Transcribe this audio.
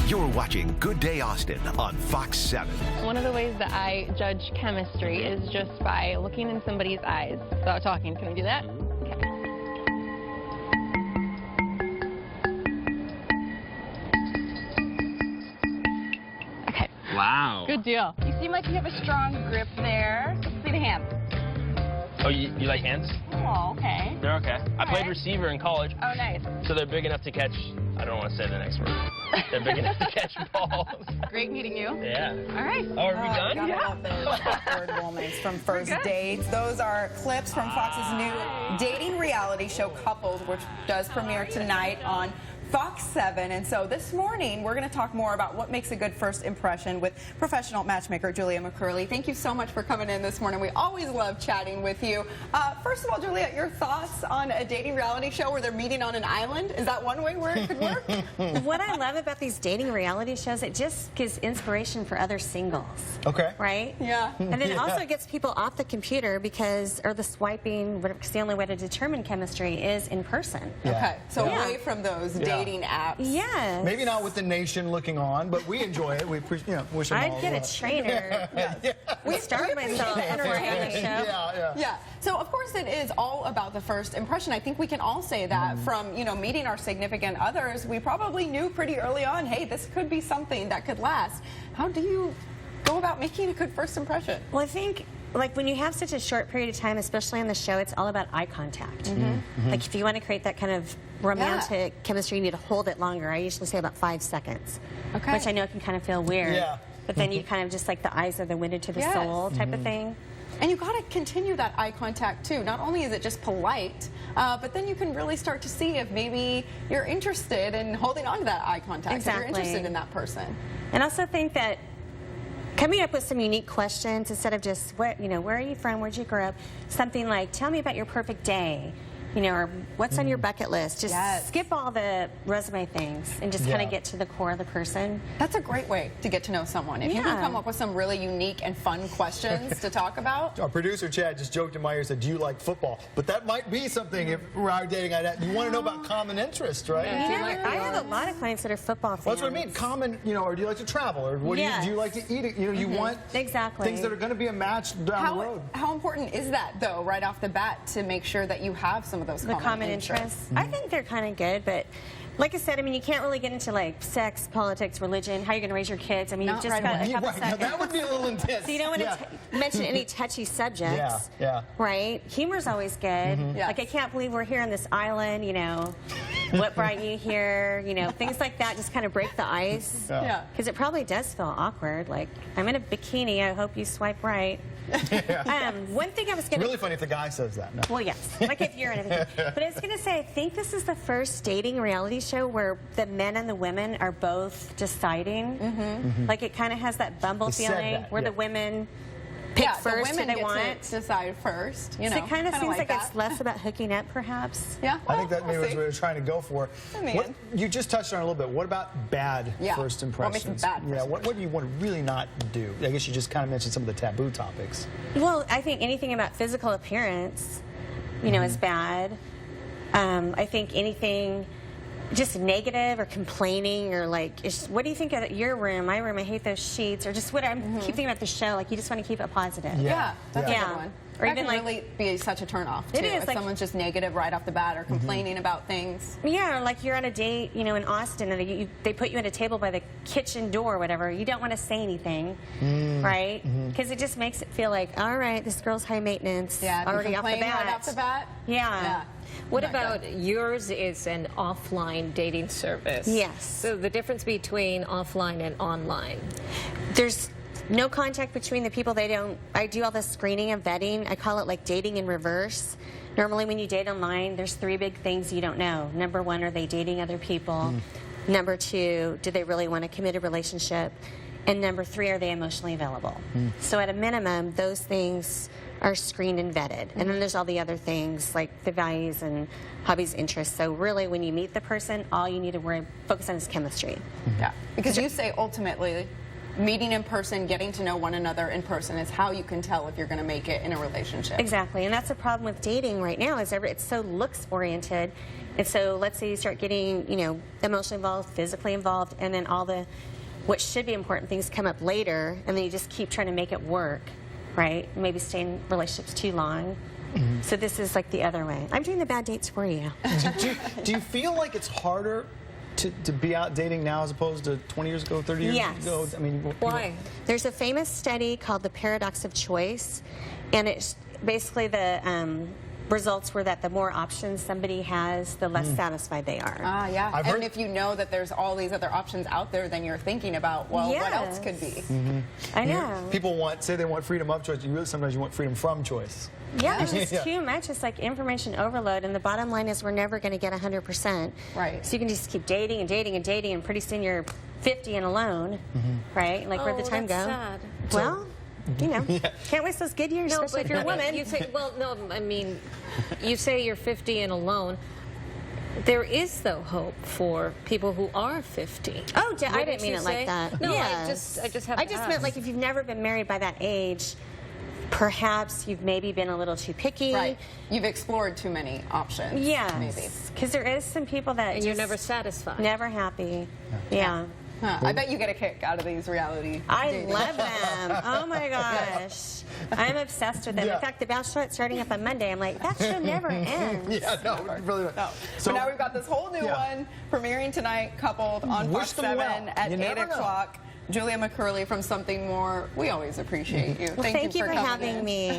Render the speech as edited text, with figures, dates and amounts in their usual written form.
You're watching Good Day Austin on Fox 7. One of the ways that I judge chemistry is just by looking in somebody's eyes without talking. Can we do that? Okay. Wow. Good deal. You seem like you have a strong grip there. Let's see the hands. Oh, you like hands? Oh, okay. They're okay. I played right. receiver in college, Oh, nice. so they're big enough to catch. I don't want to say the next word. They're big enough to catch balls. Great meeting you. Yeah. All right. Oh, are we done? Gotta love those awkward moments from first dates. Those are clips from Fox's new dating reality show, Coupled, which does premiere tonight on Fox 7. And so this morning, we're going to talk more about what makes a good first impression with professional matchmaker Julia McCurley. Thank you so much for coming in this morning. We always love chatting with you. First of all, Julia, your thoughts on a dating reality show where they're meeting on an island? Is that one way where it could work? What I love about these dating reality shows, it just gives inspiration for other singles. Okay. Right? Yeah. And then it also gets people off the computer because, or the swiping, because the only way to determine chemistry is in person. Yeah. Okay, so Yeah. away from those dating apps. Yes. Maybe not with the nation looking on, but we enjoy it. We wish them all I'd get a luck. trainer. We started myself entertaining show. Yeah. Yeah. So of course it is all about the first impression. I think we can all say that from, meeting our significant others, we probably knew pretty early on, hey, this could be something that could last. How do you go about making a good first impression? Well, I think, like, when you have such a short period of time, especially on the show, it's all about eye contact. Like, if you want to create that kind of romantic chemistry, you need to hold it longer. I usually say about 5 seconds, Okay. which I know can kind of feel weird. Yeah. But then you kind of just like the eyes are the window to the Yes. soul type of thing. And you got to continue that eye contact too. Not only is it just polite, but then you can really start to see if maybe you're interested in holding on to that eye contact. If you're Exactly. interested in that person. And also think that coming up with some unique questions instead of just where are you from, where'd you grow up, something like tell me about your perfect day, or what's on your bucket list. Just skip all the resume things and just kind of get to the core of the person. That's a great way to get to know someone. If you can come up with some really unique and fun questions to talk about. Our producer Chad just joked in my ear, said, "Do you like football?" But that might be something if we're out dating. You want to know about common interests, right? I have a lot of clients that are football fans. Well, that's what I mean. Common, or do you like to travel, or what do you like to eat? You want things that are going to be a match down the road. How important is that, though, right off the bat, to make sure that you have some of those common interests? I think they're kind of good, but like I said, you can't really get into like sex, politics, religion, how you're going to raise your kids. You've just got a couple seconds. Now, that would be a little intense. So you don't want to mention any touchy subjects. Right? Humor's always good. Like, I can't believe we're here on this island, what brought you here, things like that just kind of break the ice. Because it probably does feel awkward. Like, I'm in a bikini, I hope you swipe right. One thing I was going to... It's really funny if the guy says that. No. Well, yes. Like if you're in it. But I was going to say, I think this is the first dating reality show where the men and the women are both deciding. Like, it kind of has that Bumble feeling where the women pick first who they want. To decide first. So it kind of seems like it's less about hooking up, perhaps. Yeah. I think that maybe was what we were trying to go for. You just touched on it a little bit. What about bad first impressions? What makes bad first what do you want to really not do? I guess you just kind of mentioned some of the taboo topics. Well, I think anything about physical appearance, is bad. I think anything just negative or complaining or like, what do you think of your room, my room, I hate those sheets, or just what I keep thinking about the show, like you just want to keep it positive. Yeah, that's a good one. Or that even can like, really be such a turnoff too. It is, if like, someone's just negative right off the bat or complaining about things. Yeah, or like you're on a date, in Austin, and they put you at a table by the kitchen door or whatever. You don't want to say anything, right? Because it just makes it feel like, all right, this girl's high maintenance. Yeah, already off the bat. Right off the bat. Yeah. What about yours is an offline dating service? Yes. So the difference between offline and online? There's no contact between the people. I do all the screening and vetting. I call it like dating in reverse. Normally when you date online, there's 3 big things you don't know. Number 1, are they dating other people? Number 2, do they really want a committed relationship? And number 3, are they emotionally available? So at a minimum, those things are screened and vetted. And then there's all the other things like the values and hobbies, interests. So really, when you meet the person, all you need to focus on is chemistry. Yeah, because you say ultimately meeting in person, getting to know one another in person is how you can tell if you're going to make it in a relationship. Exactly, and that's a problem with dating right now. Is it's so looks oriented, and so let's say you start getting emotionally involved, physically involved, and then all the what should be important things come up later, and then you just keep trying to make it work, right? Maybe stay in relationships too long. So this is like the other way. I'm doing the bad dates for you. Do you feel like it's harder to be out dating now as opposed to 20 years ago, 30 years ago? I mean, Why? There's a famous study called the paradox of choice, and it's basically the results were that the more options somebody has, the less satisfied they are. Yeah. I've And heard- if you know that there's all these other options out there, then you're thinking about, well, what else could be? I know. People say they want freedom of choice. Sometimes you want freedom from choice. Yeah, there's just Yeah. too much. It's like information overload, and the bottom line is we're never going to get 100%. Right. So you can just keep dating and dating and dating, and pretty soon you're 50 and alone, right? Like where'd the time that's go? sad. Well, can't waste those good years, No, especially if you're a woman. You say, well, no, I mean, you say you're 50 and alone. There is, though, hope for people who are 50. Oh, I Wouldn't didn't mean you it say? like that. No, Yes. I just have I to just ask. meant like if you've never been married by that age, perhaps you've maybe been a little too picky. Right. You've explored too many options. Yes. Maybe. Because there is some people that And you're just never satisfied. never happy. Yeah. Huh. I bet you get a kick out of these reality I dating. love them. Oh my gosh. I'm obsessed with them. Yeah. In fact, the Bachelorette starting up on Monday. I'm like, that should never end. Yeah, no, really not. No. So but now we've got this whole new one premiering tonight, coupled on Wish Fox them 7 well. at You 8 never know. o'clock. Julia McCurley from Something More. We always appreciate you. Well, thank you for for coming having in. me.